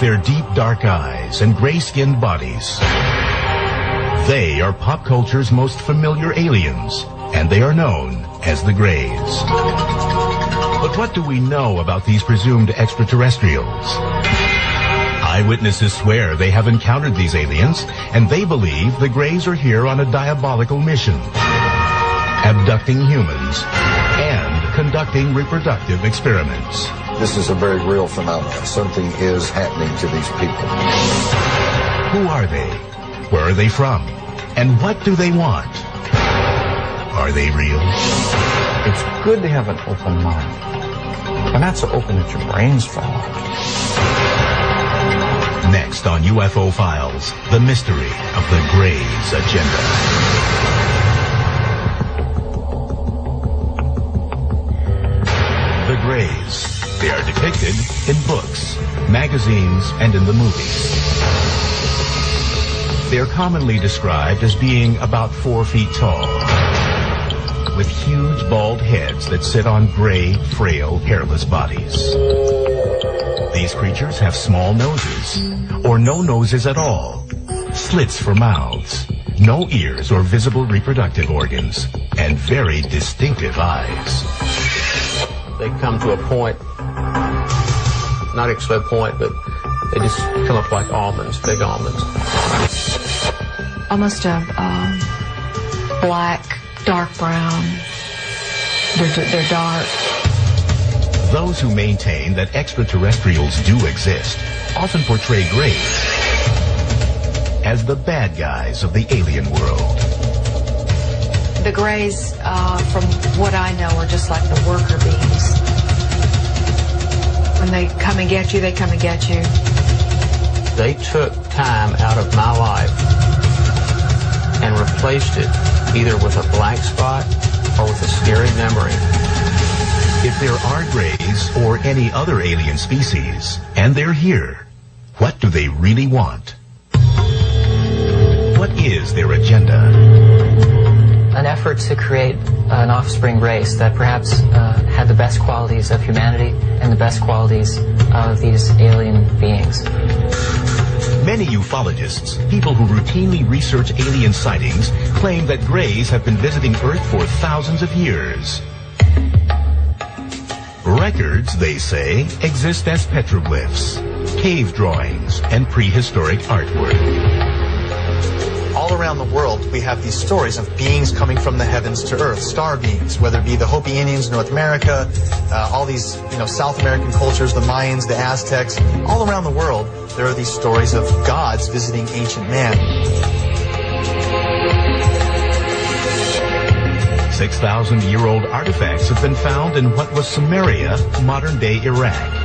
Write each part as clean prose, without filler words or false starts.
their deep dark eyes and gray-skinned bodies. They are pop culture's most familiar aliens, and they are known as the Greys. But what do we know about these presumed extraterrestrials? Eyewitnesses swear they have encountered these aliens, and they believe the Greys are here on a diabolical mission, abducting humans and conducting reproductive experiments. This is a very real phenomenon. Something is happening to these people. Who are they? Where are they from? And what do they want? Are they real? It's good to have an open mind, but not so open that your brains fall out. Next on UFO Files, the mystery of the Greys' agenda. The Greys. They are depicted in books, magazines, and in the movies. They are commonly described as being about 4 feet tall, with huge bald heads that sit on gray, frail, hairless bodies. These creatures have small noses, or no noses at all, slits for mouths, no ears or visible reproductive organs, and very distinctive eyes. They come to a point, not actually a point, but they just come up like almonds, big almonds. Almost a black, dark brown. They're dark. Those who maintain that extraterrestrials do exist often portray Greys as the bad guys of the alien world. The Greys, from what I know, are just like the worker bees. When they come and get you, they come and get you. They took time out of my life and replaced it either with a blank spot or with a scary memory. If there are Greys or any other alien species, and they're here, what do they really want? What is their agenda? An effort to create an offspring race that perhaps had the best qualities of humanity and the best qualities of these alien beings. Many ufologists, people who routinely research alien sightings, claim that Greys have been visiting Earth for thousands of years. Records, they say, exist as petroglyphs, cave drawings, and prehistoric artwork. All around the world, we have these stories of beings coming from the heavens to Earth, star beings, whether it be the Hopi Indians in North America, all these, South American cultures, the Mayans, the Aztecs. All around the world, there are these stories of gods visiting ancient man. 6,000-year-old artifacts have been found in what was Samaria, modern-day Iraq.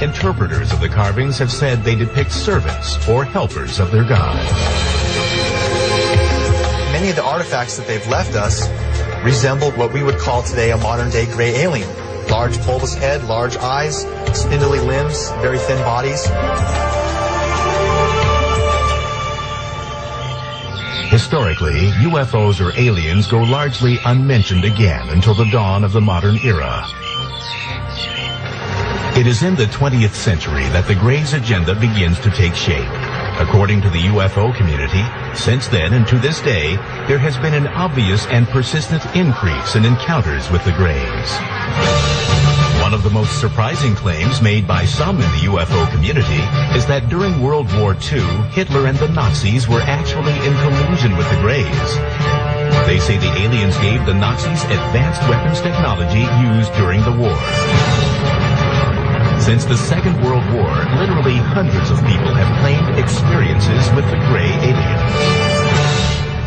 Interpreters of the carvings have said they depict servants or helpers of their gods. Many of the artifacts that they've left us resemble what we would call today a modern-day gray alien. Large bulbous head, large eyes, spindly limbs, very thin bodies. Historically, UFOs or aliens go largely unmentioned again until the dawn of the modern era. It is in the 20th century that the Greys' agenda begins to take shape. According to the UFO community, since then and to this day, there has been an obvious and persistent increase in encounters with the Greys. One of the most surprising claims made by some in the UFO community is that during World War II, Hitler and the Nazis were actually in collusion with the Greys. They say the aliens gave the Nazis advanced weapons technology used during the war. Since the Second World War, literally hundreds of people have claimed experiences with the gray aliens.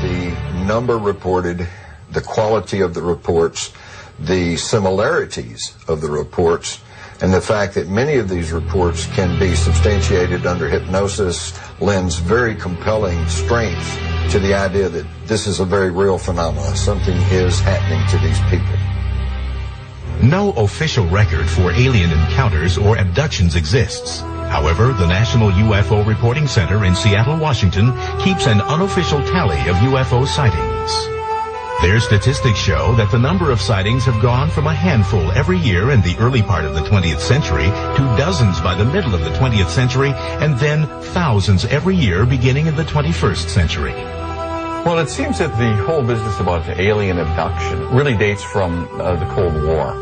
The number reported, the quality of the reports, the similarities of the reports, and the fact that many of these reports can be substantiated under hypnosis lends very compelling strength to the idea that this is a very real phenomenon. Something is happening to these people. No official record for alien encounters or abductions exists. However, the National UFO Reporting Center in Seattle, Washington, keeps an unofficial tally of UFO sightings. Their statistics show that the number of sightings have gone from a handful every year in the early part of the 20th century to dozens by the middle of the 20th century, and then thousands every year beginning in the 21st century. Well, it seems that the whole business about alien abduction really dates from the Cold War.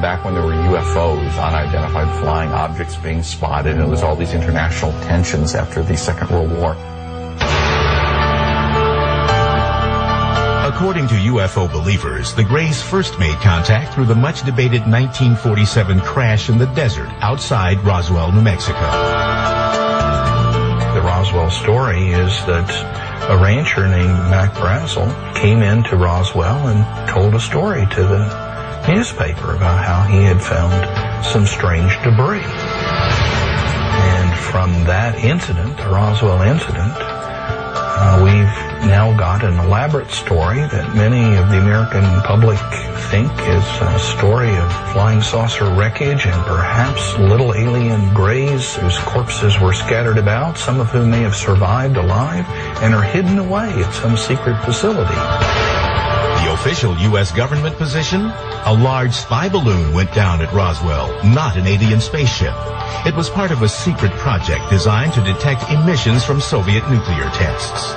Back when there were UFOs, unidentified flying objects being spotted, and there was all these international tensions after the Second World War. According to UFO believers, the Greys first made contact through the much-debated 1947 crash in the desert outside Roswell, New Mexico. The Roswell story is that a rancher named Mac Brazel came into Roswell and told a story to the newspaper about how he had found some strange debris. And from that incident, the Roswell incident, we've now got an elaborate story that many of the American public think is a story of flying saucer wreckage and perhaps little alien greys whose corpses were scattered about, some of whom may have survived alive and are hidden away at some secret facility. The official U.S. government position? A large spy balloon went down at Roswell, not an alien spaceship. It was part of a secret project designed to detect emissions from Soviet nuclear tests.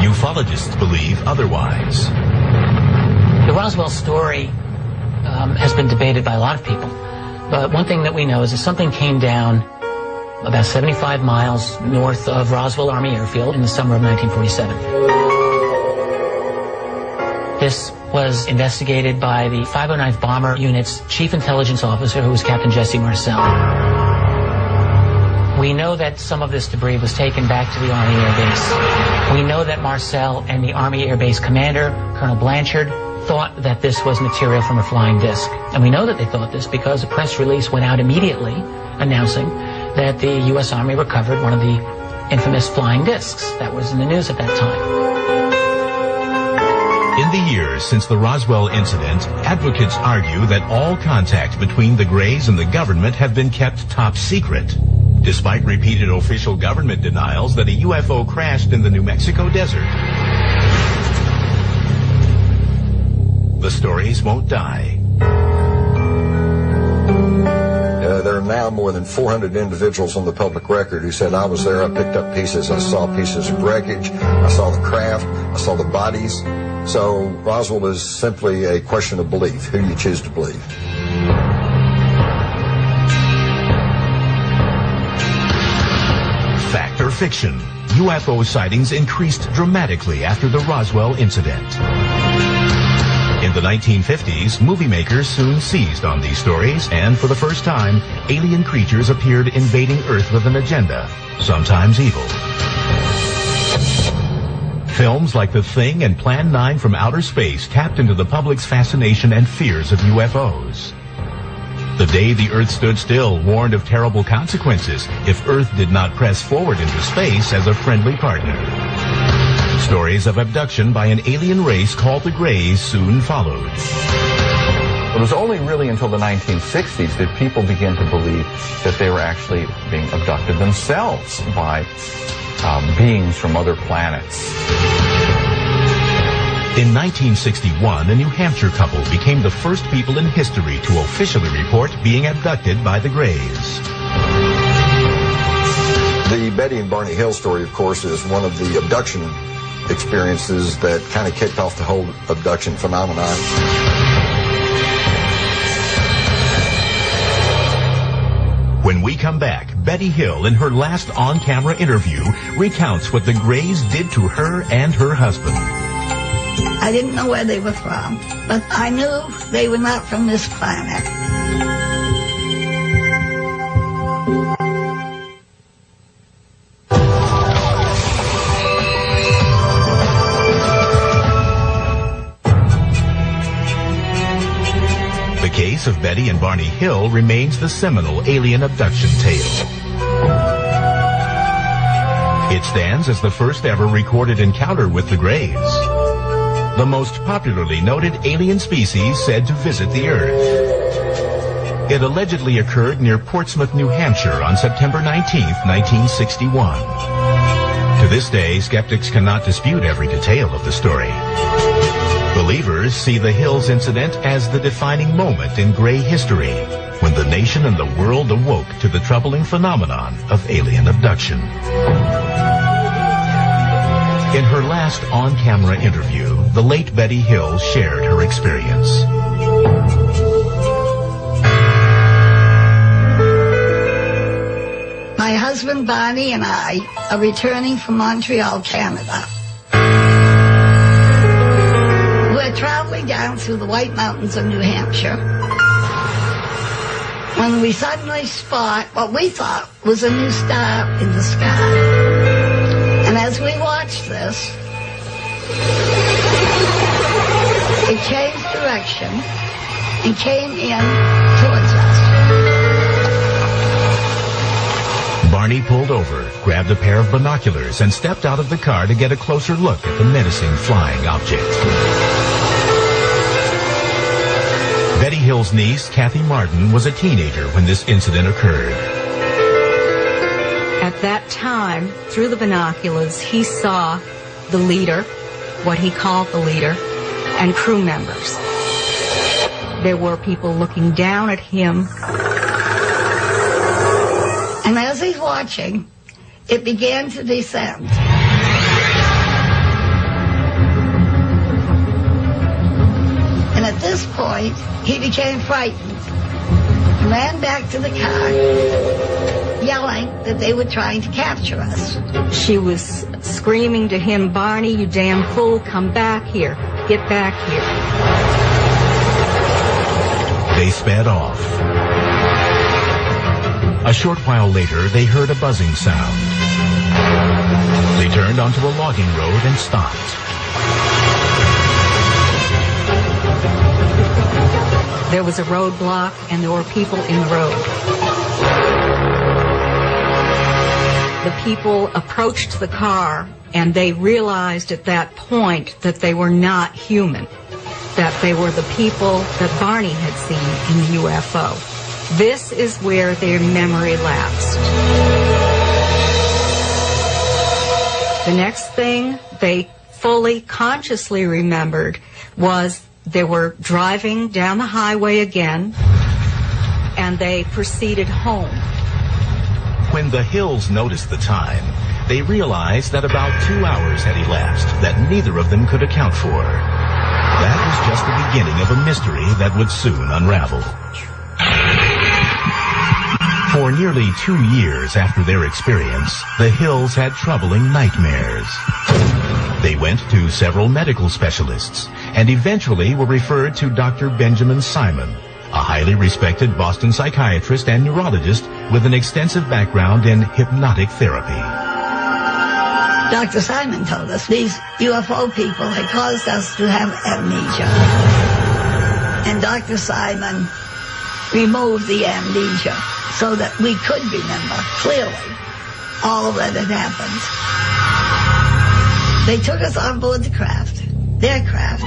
Ufologists believe otherwise. The Roswell story has been debated by a lot of people. But one thing that we know is that something came down about 75 miles north of Roswell Army Airfield in the summer of 1947. This was investigated by the 509th Bomber Unit's Chief Intelligence Officer, who was Captain Jesse Marcel. We know that some of this debris was taken back to the Army Air Base. We know that Marcel and the Army Air Base commander, Colonel Blanchard, thought that this was material from a flying disc. And we know that they thought this because a press release went out immediately announcing that the U.S. Army recovered one of the infamous flying discs. That was in the news at that time. In the years since the Roswell incident, advocates argue that all contact between the Greys and the government have been kept top secret, despite repeated official government denials that a UFO crashed in the New Mexico desert. The stories won't die. There are now more than 400 individuals on the public record who said, I was there, I picked up pieces, I saw pieces of wreckage, I saw the craft, I saw the bodies. So Roswell is simply a question of belief, who you choose to believe. Fact or fiction? UFO sightings increased dramatically after the Roswell incident. In the 1950s, movie makers soon seized on these stories, and for the first time, alien creatures appeared invading Earth with an agenda, sometimes evil. Films like The Thing and Plan 9 from Outer Space tapped into the public's fascination and fears of UFOs. The Day the Earth Stood Still warned of terrible consequences if Earth did not press forward into space as a friendly partner. Stories of abduction by an alien race called the Greys soon followed. It was only really until the 1960s that people began to believe that they were actually being abducted themselves by beings from other planets. In 1961, a New Hampshire couple became the first people in history to officially report being abducted by the Greys. The Betty and Barney Hill story, of course, is one of the abduction experiences that kind of kicked off the whole abduction phenomenon. When we come back, Betty Hill, in her last on-camera interview, recounts what the Greys did to her and her husband. I didn't know where they were from, but I knew they were not from this planet. The case of Betty and Barney Hill remains the seminal alien abduction tale. It stands as the first ever recorded encounter with the Greys, the most popularly noted alien species said to visit the Earth. It allegedly occurred near Portsmouth, New Hampshire on September 19, 1961. To this day, skeptics cannot dispute every detail of the story. Believers see the Hills incident as the defining moment in gray history, when the nation and the world awoke to the troubling phenomenon of alien abduction. In her last on-camera interview, the late Betty Hill shared her experience. My husband Barney and I are returning from Montreal, Canada. We're traveling down through the White Mountains of New Hampshire when we suddenly spot what we thought was a new star in the sky. And as we watched this, it changed direction and came in towards us. Barney pulled over, grabbed a pair of binoculars, and stepped out of the car to get a closer look at the menacing flying object. Betty Hill's niece, Kathy Martin, was a teenager when this incident occurred. At that time, through the binoculars, he saw the leader, what he called the leader, and crew members. There were people looking down at him. And as he's watching, it began to descend. And at this point, he became frightened, ran back to the car, yelling that they were trying to capture us. She was screaming to him, "Barney, you damn fool, come back here. Get back here." They sped off. A short while later, they heard a buzzing sound. They turned onto a logging road and stopped. There was a roadblock, and there were people in the road. The people approached the car, and they realized at that point that they were not human, that they were the people that Barney had seen in the UFO. This is where their memory lapsed. The next thing they fully consciously remembered was they were driving down the highway again, and they proceeded home. When the Hills noticed the time, they realized that about 2 hours had elapsed that neither of them could account for. That was just the beginning of a mystery that would soon unravel. For nearly 2 years after their experience, the Hills had troubling nightmares. They went to several medical specialists and eventually were referred to Dr. Benjamin Simon, a highly respected Boston psychiatrist and neurologist with an extensive background in hypnotic therapy. Dr. Simon told us these UFO people had caused us to have amnesia. And Dr. Simon removed the amnesia so that we could remember clearly all that had happened. They took us on board the craft, their craft,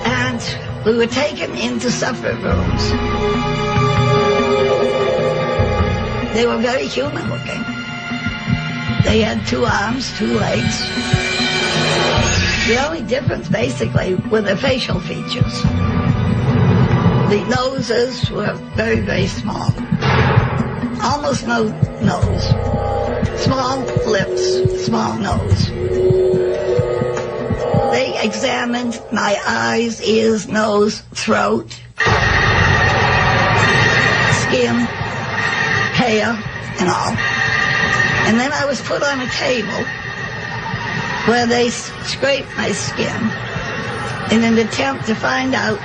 and we were taken into separate rooms. They were very human looking. They had 2 arms, 2 legs. The only difference basically were their facial features. The noses were very, very small. Almost no nose. Small lips, small nose. They examined my eyes, ears, nose, throat, skin, hair, and all. And then I was put on a table where they scraped my skin in an attempt to find out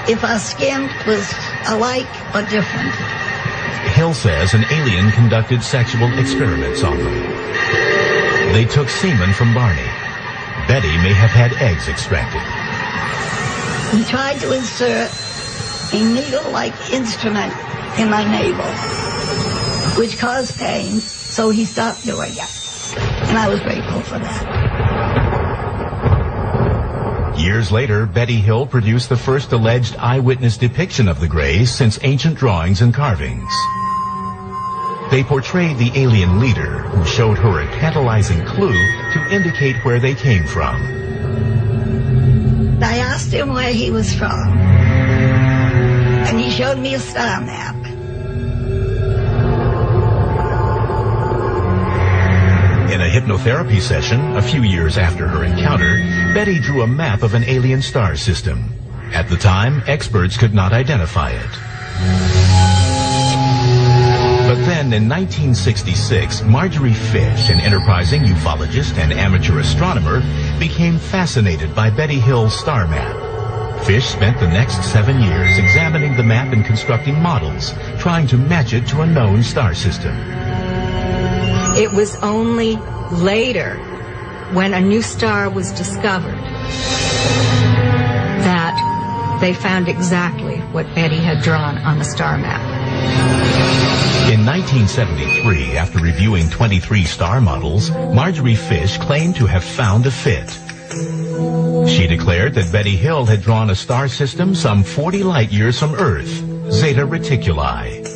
if our skin was alike or different. Hill says an alien conducted sexual experiments on them. They took semen from Barney. Betty may have had eggs extracted. He tried to insert a needle-like instrument in my navel, which caused pain, so he stopped doing it. And I was grateful for that. Years later, Betty Hill produced the first alleged eyewitness depiction of the Greys since ancient drawings and carvings. They portrayed the alien leader, who showed her a tantalizing clue to indicate where they came from. I asked him where he was from, and he showed me a star map. In a hypnotherapy session, a few years after her encounter, Betty drew a map of an alien star system. At the time, experts could not identify it. But then, in 1966, Marjorie Fish, an enterprising ufologist and amateur astronomer, became fascinated by Betty Hill's star map. Fish spent the next 7 years examining the map and constructing models, trying to match it to a known star system. It was only later, when a new star was discovered, that they found exactly what Betty had drawn on the star map. In 1973, after reviewing 23 star models, Marjorie Fish claimed to have found a fit. She declared that Betty Hill had drawn a star system some 40 light years from Earth, Zeta Reticuli.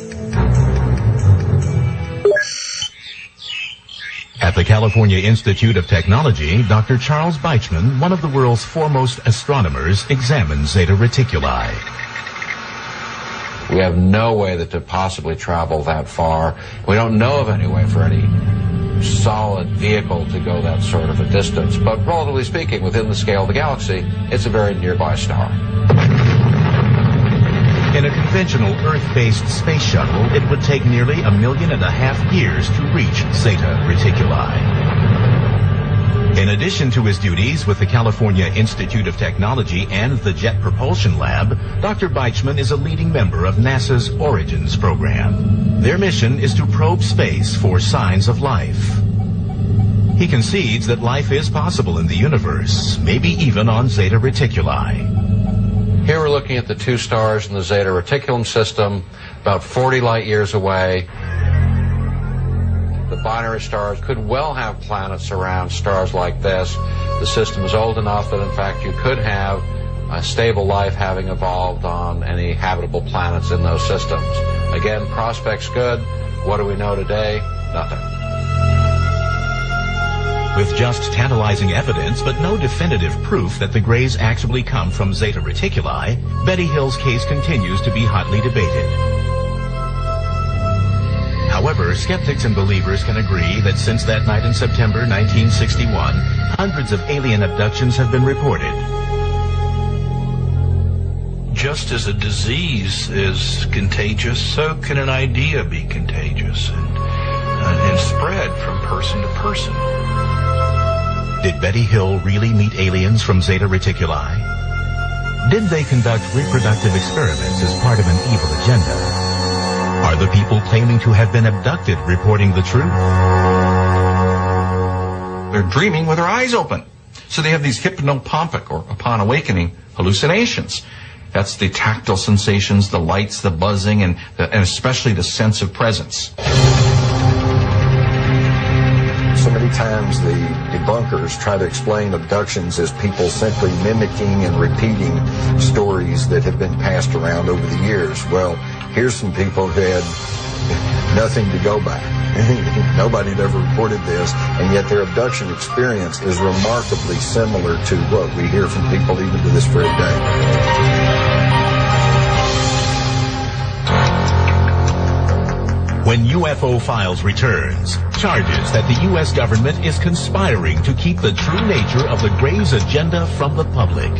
At the California Institute of Technology, Dr. Charles Beichman, one of the world's foremost astronomers, examined Zeta Reticuli. We have no way to possibly travel that far. We don't know of any way for any solid vehicle to go that sort of a distance. But relatively speaking, within the scale of the galaxy, it's a very nearby star. In a conventional Earth-based space shuttle, it would take nearly 1.5 million years to reach Zeta Reticuli. In addition to his duties with the California Institute of Technology and the Jet Propulsion Lab, Dr. Beichman is a leading member of NASA's Origins program. Their mission is to probe space for signs of life. He concedes that life is possible in the universe, maybe even on Zeta Reticuli. Here we're looking at the two stars in the Zeta Reticulum system, about 40 light years away. The binary stars could well have planets around stars like this. The system is old enough that, in fact, you could have a stable life having evolved on any habitable planets in those systems. Again, prospects good. What do we know today? Nothing. With just tantalizing evidence, but no definitive proof that the Greys actually come from Zeta Reticuli, Betty Hill's case continues to be hotly debated. However, skeptics and believers can agree that since that night in September 1961, hundreds of alien abductions have been reported. Just as a disease is contagious, so can an idea be contagious and spread from person to person. Did Betty Hill really meet aliens from Zeta Reticuli? Did they conduct reproductive experiments as part of an evil agenda? Are the people claiming to have been abducted reporting the truth? They're dreaming with their eyes open. So they have these hypnopompic, or upon awakening, hallucinations. That's the tactile sensations, the lights, the buzzing, and especially the sense of presence. So many times the debunkers try to explain abductions as people simply mimicking and repeating stories that have been passed around over the years. Well, here's some people who had nothing to go by. Nobody had ever reported this, and yet their abduction experience is remarkably similar to what we hear from people even to this very day. When UFO Files returns, charges that the U.S. government is conspiring to keep the true nature of the Greys' agenda from the public.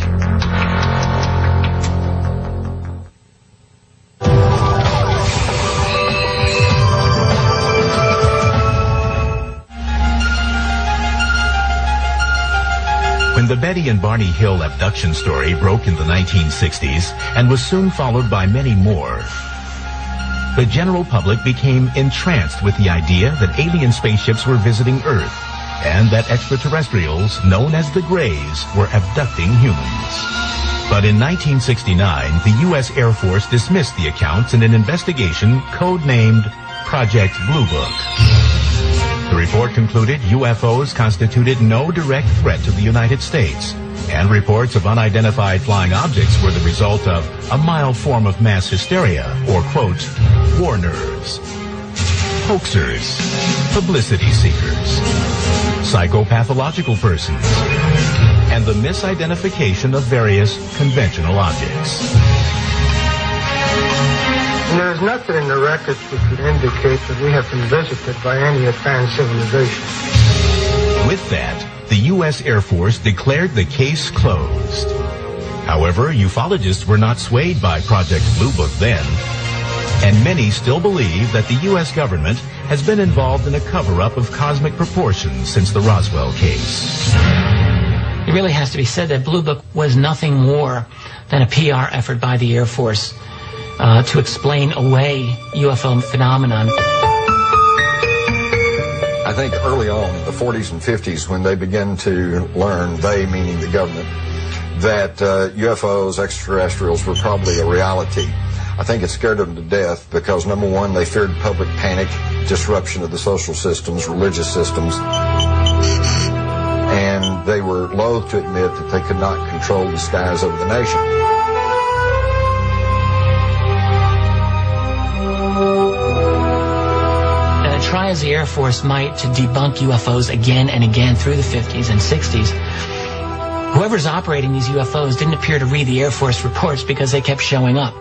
When the Betty and Barney Hill abduction story broke in the 1960s and was soon followed by many more, the general public became entranced with the idea that alien spaceships were visiting Earth and that extraterrestrials, known as the Greys, were abducting humans. But in 1969, the U.S. Air Force dismissed the accounts in an investigation codenamed Project Blue Book. The report concluded UFOs constituted no direct threat to the United States, and reports of unidentified flying objects were the result of a mild form of mass hysteria, or, quote, war nerves. hoaxers, publicity seekers, psychopathological persons, and the misidentification of various conventional objects. And there is nothing in the records which would indicate that we have been visited by any advanced civilization. With that, the U.S. Air Force declared the case closed. However, ufologists were not swayed by Project Blue Book then, and many still believe that the U.S. government has been involved in a cover-up of cosmic proportions since the Roswell case. It really has to be said that Blue Book was nothing more than a PR effort by the Air Force to explain away UFO phenomenon. I think early on, in the 40s and 50s, when they began to learn, they meaning the government, that UFOs, extraterrestrials, were probably a reality, I think it scared them to death because, number one, they feared public panic, disruption of the social systems, religious systems, and they were loath to admit that they could not control the skies over the nation. Try as the Air Force might to debunk UFOs again and again through the 50s and 60s, whoever's operating these UFOs didn't appear to read the Air Force reports because they kept showing up.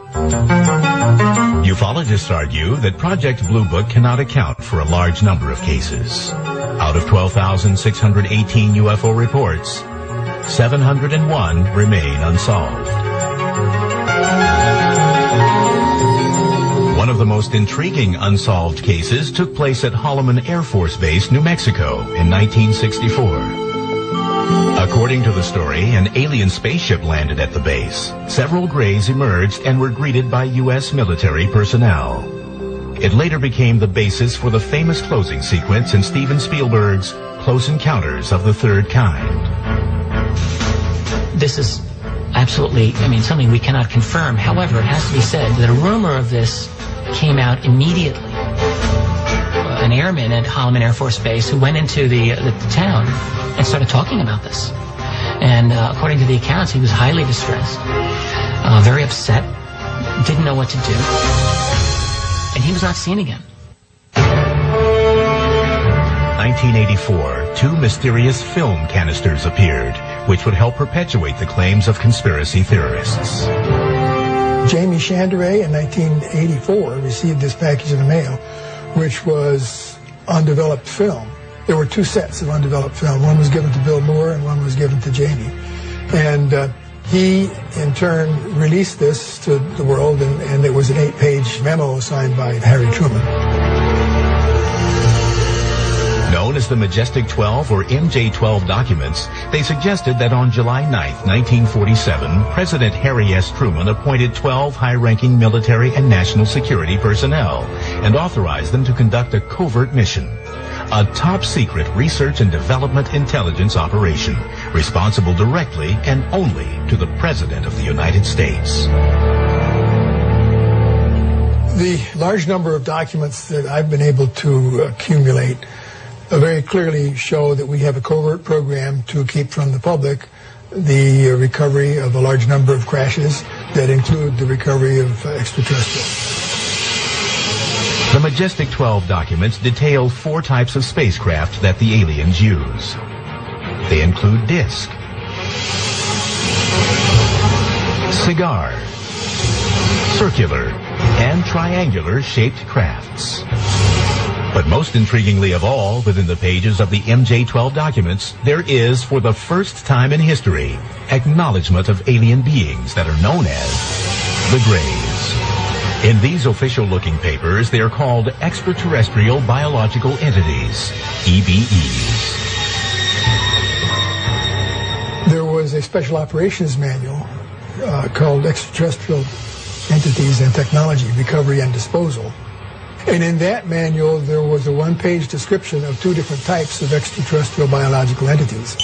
Ufologists argue that Project Blue Book cannot account for a large number of cases. Out of 12,618 UFO reports, 701 remain unsolved. One of the most intriguing unsolved cases took place at Holloman Air Force Base, New Mexico in 1964. According to the story, an alien spaceship landed at the base. Several Greys emerged and were greeted by U.S. military personnel. It later became the basis for the famous closing sequence in Steven Spielberg's Close Encounters of the Third Kind. This is absolutely, something we cannot confirm. However, it has to be said that a rumor of this came out immediately. An airman at Holloman Air Force Base who went into the town and started talking about this. And according to the accounts, he was highly distressed, very upset, didn't know what to do, and he was not seen again. 1984, two mysterious film canisters appeared, which would help perpetuate the claims of conspiracy theorists. Jamie Chandray in 1984 received this package in the mail, which was undeveloped film. There were two sets of undeveloped film. One was given to Bill Moore and one was given to Jamie. And he, in turn, released this to the world, and it was an 8-page memo signed by Harry Truman. Known as the Majestic 12 or MJ-12 documents, they suggested that on July 9, 1947, President Harry S. Truman appointed 12 high-ranking military and national security personnel and authorized them to conduct a covert mission, a top-secret research and development intelligence operation responsible directly and only to the President of the United States. The large number of documents that I've been able to accumulate very clearly show that we have a covert program to keep from the public the recovery of a large number of crashes that include the recovery of extraterrestrials. The Majestic 12 documents detail 4 types of spacecraft that the aliens use. They include disc, cigar, circular, and triangular shaped crafts. But most intriguingly of all, within the pages of the MJ-12 documents, there is, for the first time in history, acknowledgement of alien beings that are known as the Greys. In these official-looking papers, they are called Extraterrestrial Biological Entities, EBEs. There was a special operations manual called Extraterrestrial Entities and Technology, Recovery and Disposal. And in that manual, there was a 1-page description of 2 different types of extraterrestrial biological entities.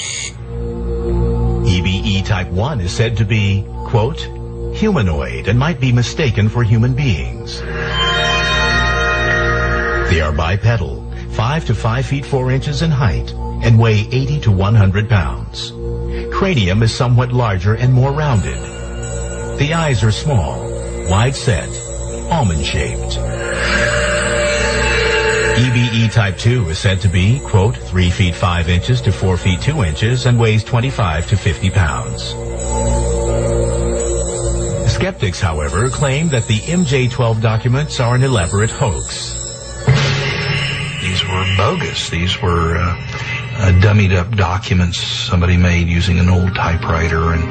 EBE Type 1 is said to be, quote, humanoid and might be mistaken for human beings. They are bipedal, 5 to 5 feet 4 inches in height, and weigh 80 to 100 pounds. Cranium is somewhat larger and more rounded. The eyes are small, wide set, almond-shaped. EBE Type 2 is said to be, quote, 3 feet 5 inches to 4 feet 2 inches and weighs 25 to 50 pounds. Skeptics, however, claim that the MJ-12 documents are an elaborate hoax. These were bogus. These were dummied up documents somebody made using an old typewriter and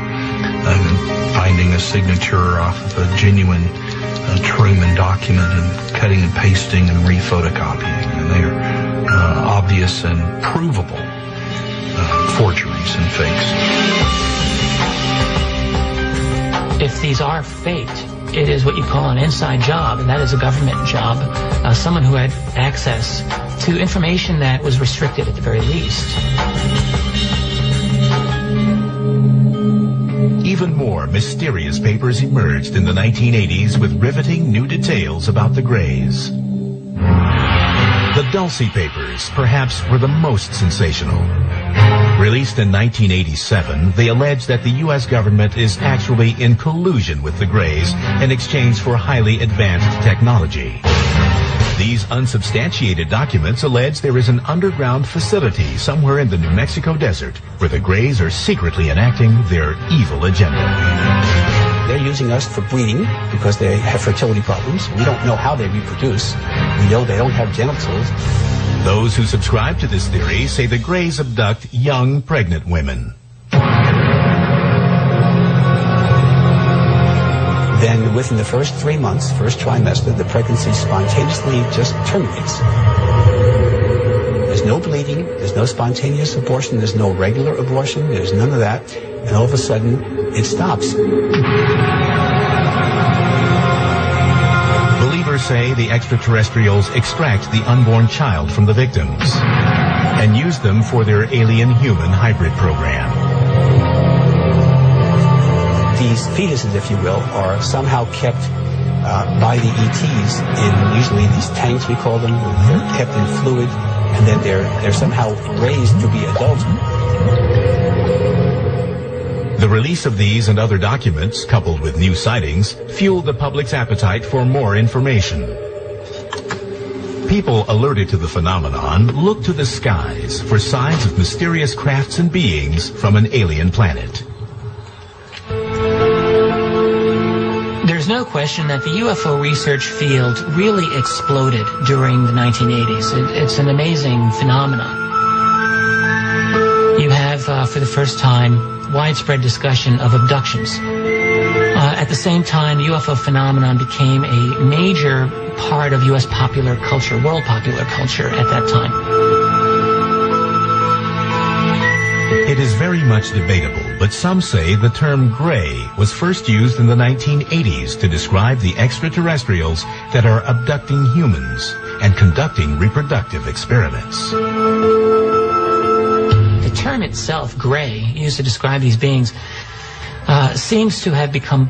finding a signature off of a genuine Truman document and cutting and pasting and re-photocopying. And they are obvious and provable forgeries and fakes. If these are faked, it is what you call an inside job, and that is a government job. Someone who had access to information that was restricted at the very least. Even more mysterious papers emerged in the 1980s with riveting new details about the Greys. The Dulce papers, perhaps, were the most sensational. Released in 1987, they allege that the U.S. government is actually in collusion with the Greys in exchange for highly advanced technology. These unsubstantiated documents allege there is an underground facility somewhere in the New Mexico desert where the Greys are secretly enacting their evil agenda. They're using us for breeding because they have fertility problems. We don't know how they reproduce. We know they don't have genitals. Those who subscribe to this theory say the Greys abduct young, pregnant women. Then within the first 3 months, first trimester, the pregnancy spontaneously just terminates. There's no bleeding, there's no spontaneous abortion, there's no regular abortion, there's none of that, and all of a sudden, it stops. Believers say the extraterrestrials extract the unborn child from the victims and use them for their alien-human hybrid program. These fetuses, if you will, are somehow kept by the ETs in usually these tanks, we call them. They're kept in fluid, and then they're somehow raised to be adult. The release of these and other documents, coupled with new sightings, fueled the public's appetite for more information. People alerted to the phenomenon looked to the skies for signs of mysterious crafts and beings from an alien planet. There's no question that the UFO research field really exploded during the 1980s. It's an amazing phenomenon. You have, for the first time, widespread discussion of abductions. At the same time, the UFO phenomenon became a major part of U.S. popular culture, world popular culture at that time. It is very much debatable, but some say the term gray was first used in the 1980s to describe the extraterrestrials that are abducting humans and conducting reproductive experiments. The term itself, gray, used to describe these beings, seems to have become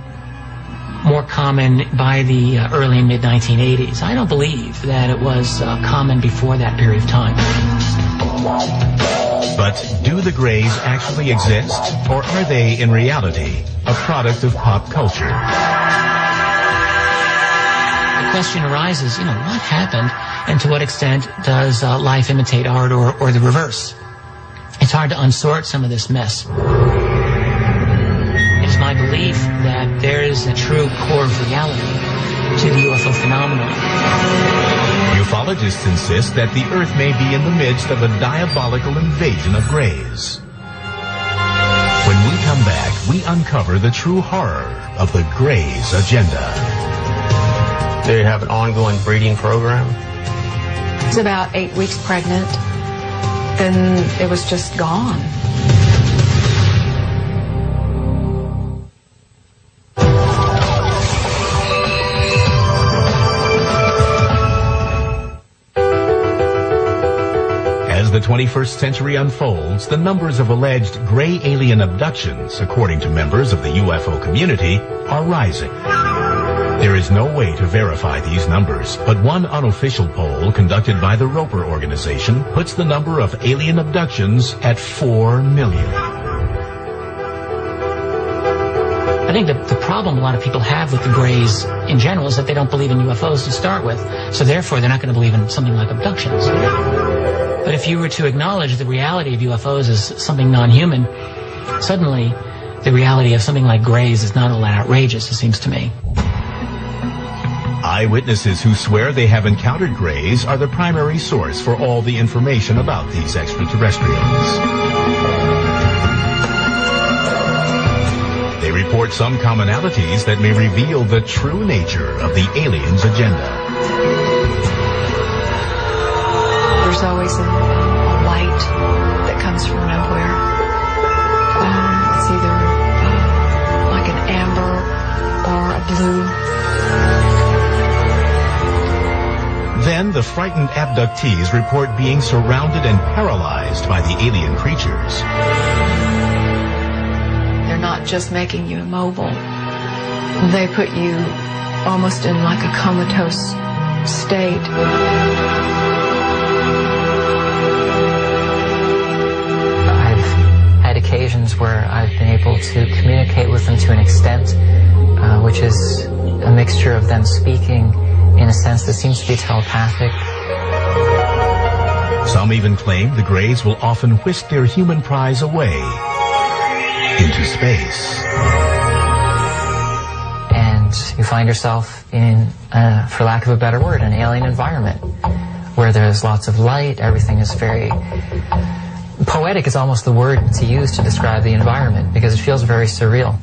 more common by the early and mid-1980s. I don't believe that it was common before that period of time. But do the Greys actually exist, or are they, in reality, a product of pop culture? The question arises, what happened, and to what extent does life imitate art, or the reverse? It's hard to unsort some of this mess. It's my belief that there is a true core of reality to the UFO phenomenon. Ufologists insist that the Earth may be in the midst of a diabolical invasion of Greys. When we come back, we uncover the true horror of the Greys' agenda. They have an ongoing breeding program. It's about 8 weeks pregnant. Then it was just gone. As the 21st century unfolds, the numbers of alleged gray alien abductions, according to members of the UFO community, are rising. There is no way to verify these numbers, but one unofficial poll conducted by the Roper organization puts the number of alien abductions at 4 million. I think that the problem a lot of people have with the Greys in general is that they don't believe in UFOs to start with, so therefore they're not going to believe in something like abductions. But if you were to acknowledge the reality of UFOs as something non-human, suddenly the reality of something like Greys is not all that outrageous, it seems to me. Eyewitnesses who swear they have encountered Greys are the primary source for all the information about these extraterrestrials. They report some commonalities that may reveal the true nature of the aliens' agenda. There's always a light that comes from nowhere. It's either like an amber or a blue. Then the frightened abductees report being surrounded and paralyzed by the alien creatures. They're not just making you immobile. They put you almost in like a comatose state. I've had occasions where I've been able to communicate with them to an extent which is a mixture of them speaking in a sense that seems to be telepathic. Some even claim the Greys will often whisk their human prize away into space. And you find yourself in, for lack of a better word, an alien environment where there's lots of light, everything is very... Poetic is almost the word to use to describe the environment because it feels very surreal.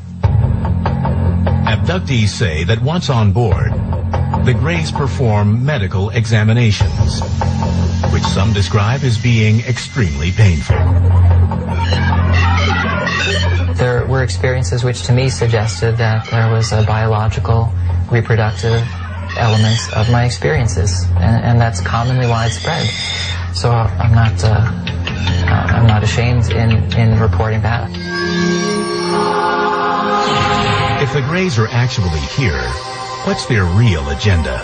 Abductees say that once on board, the Greys perform medical examinations, which some describe as being extremely painful. There were experiences which to me suggested that there was a biological, reproductive element of my experiences, and that's commonly widespread. So I'm not ashamed in reporting that. If the Greys are actually here, what's their real agenda?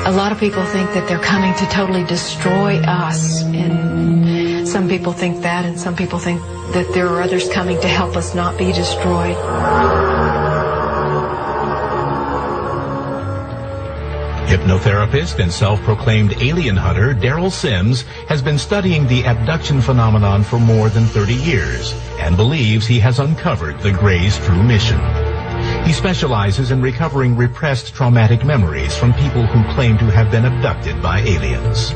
A lot of people think that they're coming to totally destroy us, and some people think that, and some people think that there are others coming to help us not be destroyed. Hypnotherapist and self-proclaimed alien hunter Daryl Sims has been studying the abduction phenomenon for more than 30 years and believes he has uncovered the Greys' true mission. He specializes in recovering repressed traumatic memories from people who claim to have been abducted by aliens.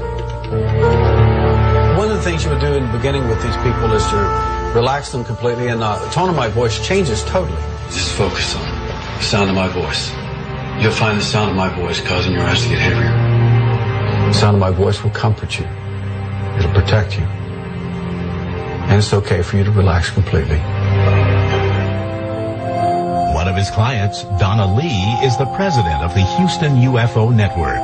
One of the things you would do in the beginning with these people is to relax them completely, and the tone of my voice changes totally. Just focus on the sound of my voice. You'll find the sound of my voice causing your eyes to get heavier. The sound of my voice will comfort you. It'll protect you. And it's okay for you to relax completely. One of his clients, Donna Lee, is the president of the Houston UFO Network.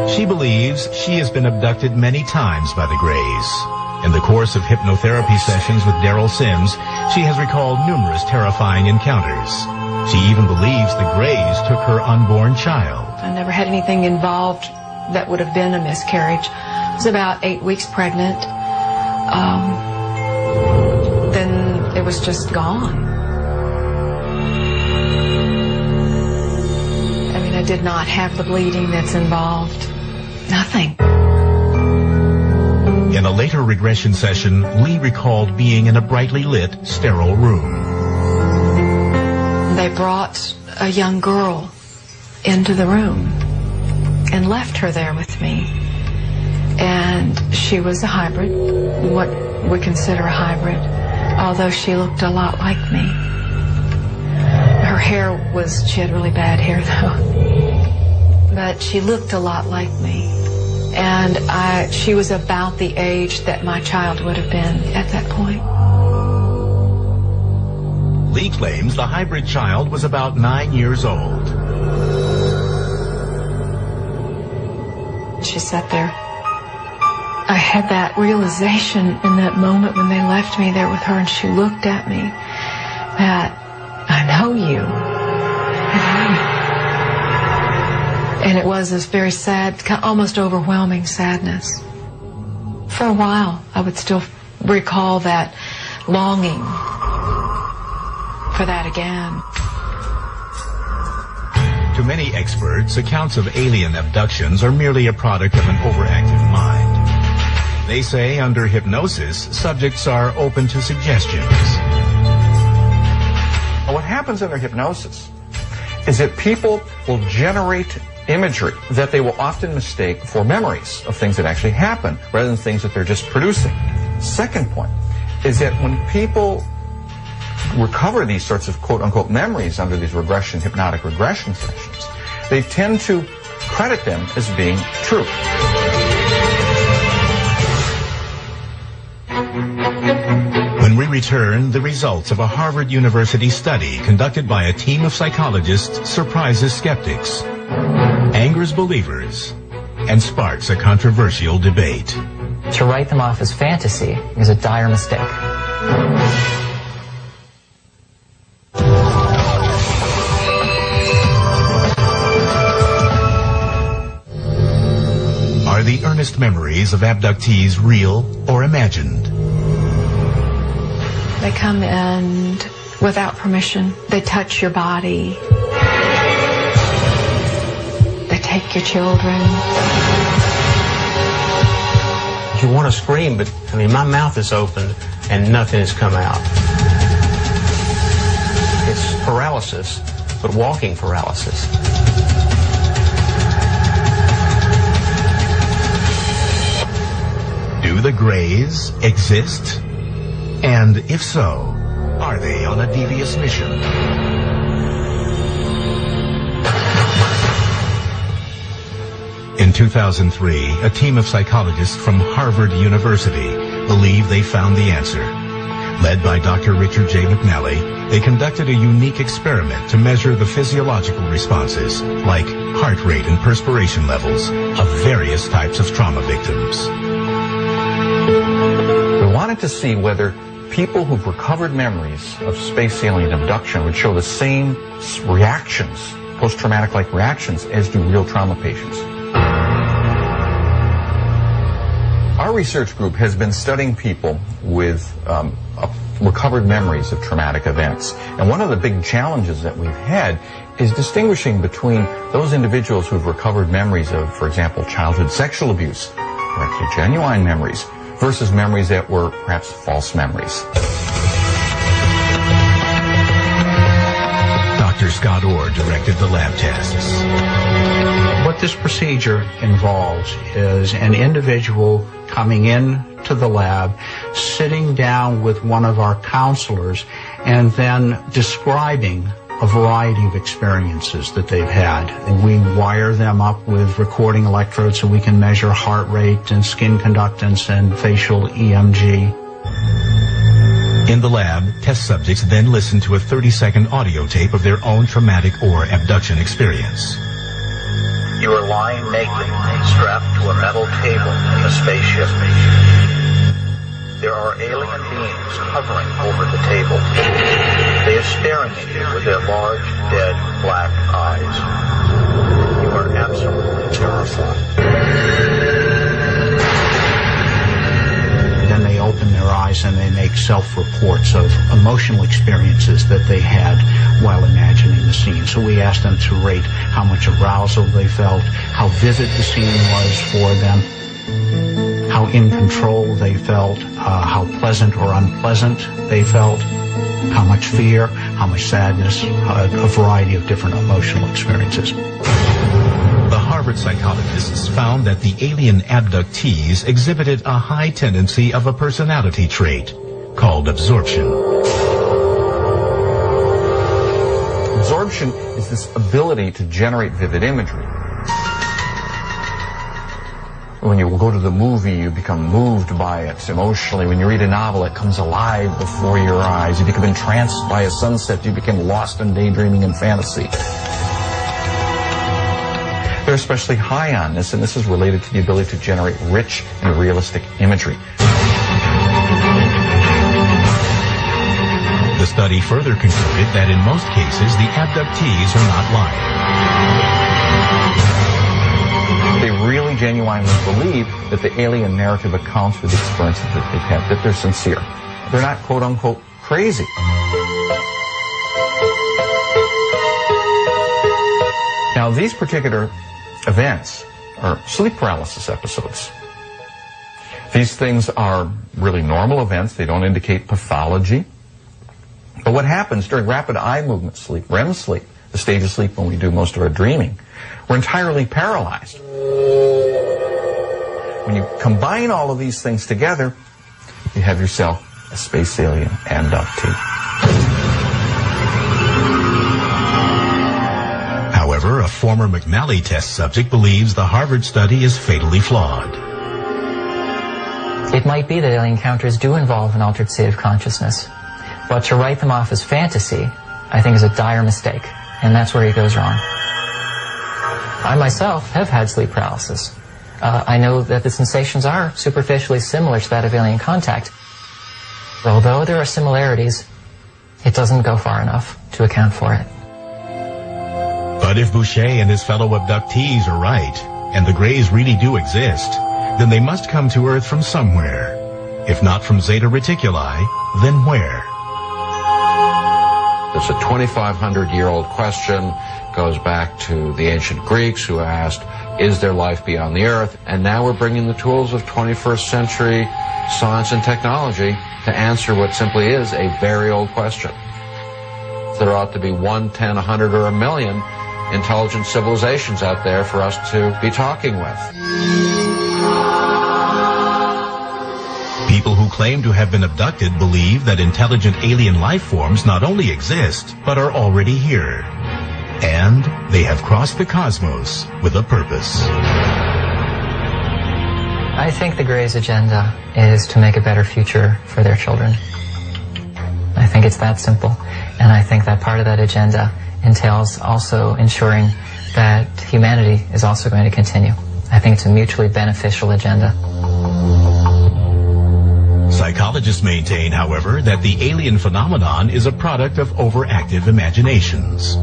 She believes she has been abducted many times by the Greys. In the course of hypnotherapy sessions with Daryl Sims, she has recalled numerous terrifying encounters. She even believes the Greys took her unborn child. I never had anything involved that would have been a miscarriage. I was about 8 weeks pregnant. Then it was just gone. I mean, I did not have the bleeding that's involved. Nothing. In a later regression session, Lee recalled being in a brightly lit, sterile room. They brought a young girl into the room and left her there with me. And she was a hybrid, what we consider a hybrid, although she looked a lot like me. Her hair was, she had really bad hair though, but she looked a lot like me. And she was about the age that my child would have been at that point. Lee claims the hybrid child was about 9 years old. She sat there. I had that realization in that moment when they left me there with her, and she looked at me that I know you. And it was this very sad, almost overwhelming sadness. For a while, I would still recall that longing for that again. To many experts, accounts of alien abductions are merely a product of an overactive mind. They say under hypnosis, subjects are open to suggestions. What happens under hypnosis is that people will generate imagery that they will often mistake for memories of things that actually happen rather than things that they're just producing. Second point is that when people recover these sorts of quote-unquote memories under these hypnotic regression sessions, they tend to credit them as being true. When we return, the results of a Harvard University study conducted by a team of psychologists surprises skeptics, angers believers, and sparks a controversial debate. To write them off as fantasy is a dire mistake. Are the earnest memories of abductees real or imagined? They come in without permission. They touch your body. They take your children. You want to scream, but I mean, my mouth is open and nothing has come out. It's paralysis, but walking paralysis. Do the Greys exist? And if so, are they on a devious mission? In 2003, a team of psychologists from Harvard University believe they found the answer. Led by Dr. Richard J. McNally, they conducted a unique experiment to measure the physiological responses, like heart rate and perspiration levels, of various types of trauma victims. We wanted to see whether people who've recovered memories of space alien abduction would show the same reactions, post-traumatic-like reactions, as do real trauma patients. Our research group has been studying people with recovered memories of traumatic events. And one of the big challenges that we've had is distinguishing between those individuals who've recovered memories of, for example, childhood sexual abuse, or actually genuine memories, versus memories that were perhaps false memories. Dr. Scott Orr directed the lab tests. What this procedure involves is an individual coming in to the lab, sitting down with one of our counselors, and then describing a variety of experiences that they've had. And we wire them up with recording electrodes so we can measure heart rate and skin conductance and facial EMG. In the lab, test subjects then listen to a 30-second audio tape of their own traumatic or abduction experience. You are lying naked, strapped to a metal table in a spaceship. There are alien beings hovering over the table. They are staring at you with their large, dead, black eyes. You are absolutely terrified. Then they open their eyes and they make self-reports of emotional experiences that they had while imagining the scene. So we asked them to rate how much arousal they felt, how vivid the scene was for them, how in control they felt, how pleasant or unpleasant they felt, how much fear, how much sadness, a variety of different emotional experiences. The Harvard psychologists found that the alien abductees exhibited a high tendency of a personality trait called absorption. Absorption is this ability to generate vivid imagery. When you go to the movie, you become moved by it emotionally. When you read a novel, it comes alive before your eyes. You become entranced by a sunset. You become lost in daydreaming and fantasy. They're especially high on this, and this is related to the ability to generate rich and realistic imagery. The study further concluded that in most cases, the abductees are not lying. They really genuinely believe that the alien narrative accounts for the experiences that they've had, that they're sincere. They're not quote-unquote crazy. Now, these particular events are sleep paralysis episodes. These things are really normal events. They don't indicate pathology. But what happens during rapid eye movement sleep, REM sleep, the stage of sleep when we do most of our dreaming, we're entirely paralyzed. When you combine all of these things together, you have yourself a space alien abductee. However, a former McNally test subject believes the Harvard study is fatally flawed. It might be that alien encounters do involve an altered state of consciousness, but to write them off as fantasy, I think, is a dire mistake, and that's where he goes wrong. I myself have had sleep paralysis. I know that the sensations are superficially similar to that of alien contact. Although there are similarities, it doesn't go far enough to account for it. But if Boucher and his fellow abductees are right, and the Greys really do exist, then they must come to Earth from somewhere. If not from Zeta Reticuli, then where? It's a 2,500-year-old question. Goes back to the ancient Greeks who asked, is there life beyond the Earth? And now we're bringing the tools of 21st century science and technology to answer what simply is a very old question. There ought to be 1, 10, 100, or 1 million intelligent civilizations out there for us to be talking with. People who claim to have been abducted believe that intelligent alien life forms not only exist, but are already here. And they have crossed the cosmos with a purpose. I think the Greys' agenda is to make a better future for their children. I think it's that simple. And I think that part of that agenda entails also ensuring that humanity is also going to continue. I think it's a mutually beneficial agenda. Psychologists maintain, however, that the alien phenomenon is a product of overactive imaginations.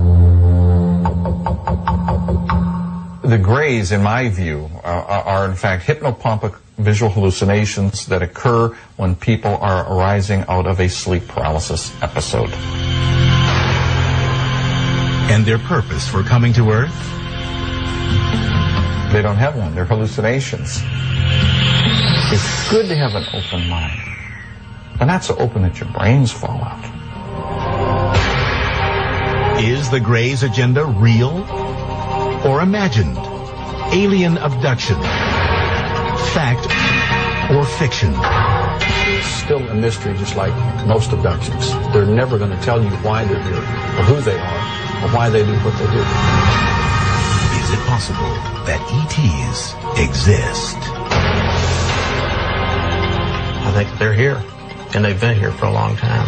The Greys, in my view, are in fact hypnopompic visual hallucinations that occur when people are arising out of a sleep paralysis episode. And their purpose for coming to Earth? They don't have one. They're hallucinations. It's good to have an open mind, but not so open that your brains fall out. Is the Greys' agenda real or imagined? Alien abduction, fact or fiction? It's still a mystery, just like most abductions. They're never going to tell you why they're here, or who they are, or why they do what they do. Is it possible that ETs exist? I think they're here, and they've been here for a long time.